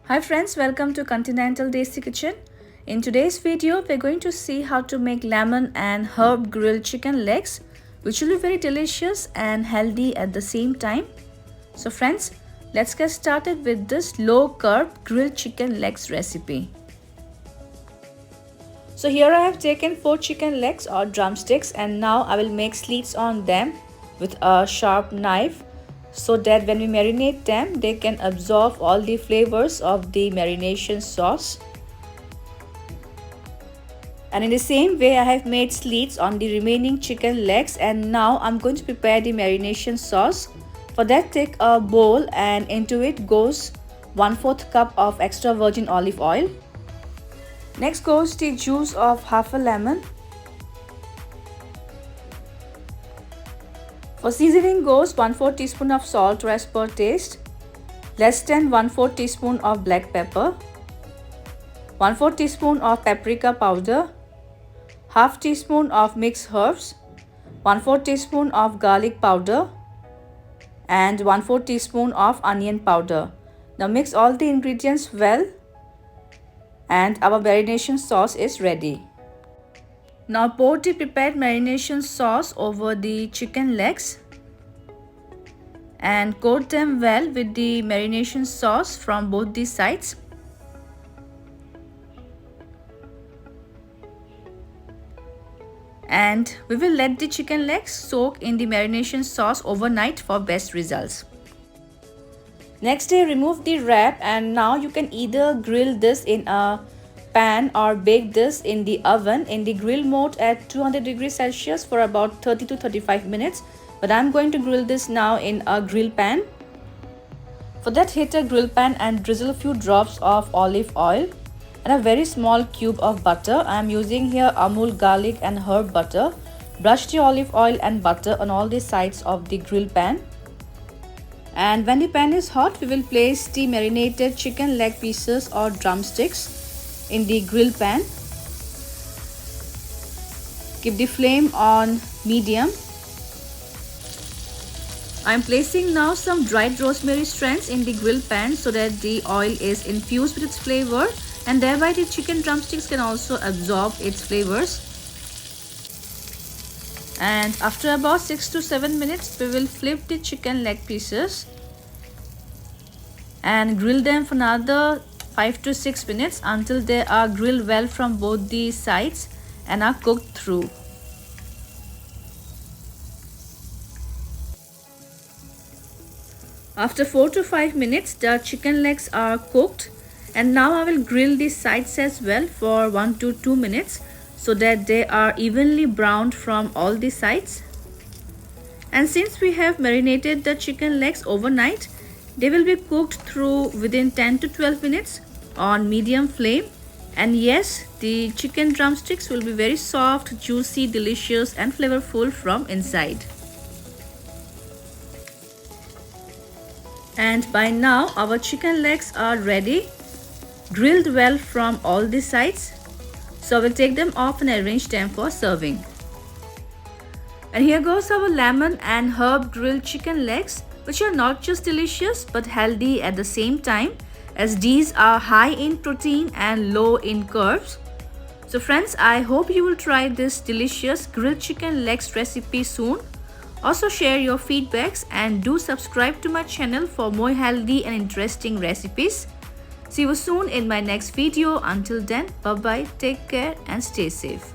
Hi friends, welcome to Continental Desi Kitchen. In today's video, we're going to see how to make lemon and herb grilled chicken legs, which will be very delicious and healthy at the same time. So friends, let's get started with this low carb grilled chicken legs recipe. So here I have taken 4 chicken legs or drumsticks, and now I will make slits on them with a sharp knife, so that when we marinate them, they can absorb all the flavors of the marination sauce. And in the same way, I have made slits on the remaining chicken legs, and now I'm going to prepare the marination sauce. For that, take a bowl and into it goes 1/4 cup of extra virgin olive oil. Next goes the juice of half a lemon. For seasoning goes 1/4 teaspoon of salt as per taste, less than 1/4 teaspoon of black pepper, 1/4 teaspoon of paprika powder, half teaspoon of mixed herbs, 1/4 teaspoon of garlic powder, and 1/4 teaspoon of onion powder. Now mix all the ingredients well, and our marination sauce is ready. Now pour the prepared marination sauce over the chicken legs and coat them well with the marination sauce from both the sides. And we will let the chicken legs soak in the marination sauce overnight for best results. Next day, remove the wrap, and now you can either grill this in a pan or bake this in the oven in the grill mode at 200 degrees Celsius for about 30 to 35 minutes. But I'm going to grill this now in a grill pan. For that, heat a grill pan and drizzle a few drops of olive oil and a very small cube of butter. I am using here Amul garlic and herb butter. Brush the olive oil and butter on all the sides of the grill pan. And when the pan is hot, we will place the marinated chicken leg pieces or drumsticks in the grill pan. Keep the flame on medium. I am placing now some dried rosemary strands in the grill pan so that the oil is infused with its flavor, and thereby the chicken drumsticks can also absorb its flavors. And after about 6 to 7 minutes, we will flip the chicken leg pieces and grill them for another 5 to 6 minutes until they are grilled well from both the sides and are cooked through. After 4 to 5 minutes, the chicken legs are cooked, and now I will grill the sides as well for 1 to 2 minutes so that they are evenly browned from all the sides. And since we have marinated the chicken legs overnight, they will be cooked through within 10 to 12 minutes on medium flame. And yes, the chicken drumsticks will be very soft, juicy, delicious and flavorful from inside. And by now our chicken legs are ready, grilled well from all the sides. So we'll take them off and arrange them for serving. And here goes our lemon and herb grilled chicken legs, which are not just delicious but healthy at the same time, as these are high in protein and low in carbs. So friends, I hope you will try this delicious grilled chicken legs recipe soon. Also share your feedbacks and do subscribe to my channel for more healthy and interesting recipes. See you soon in my next video. Until then, bye bye, take care and stay safe.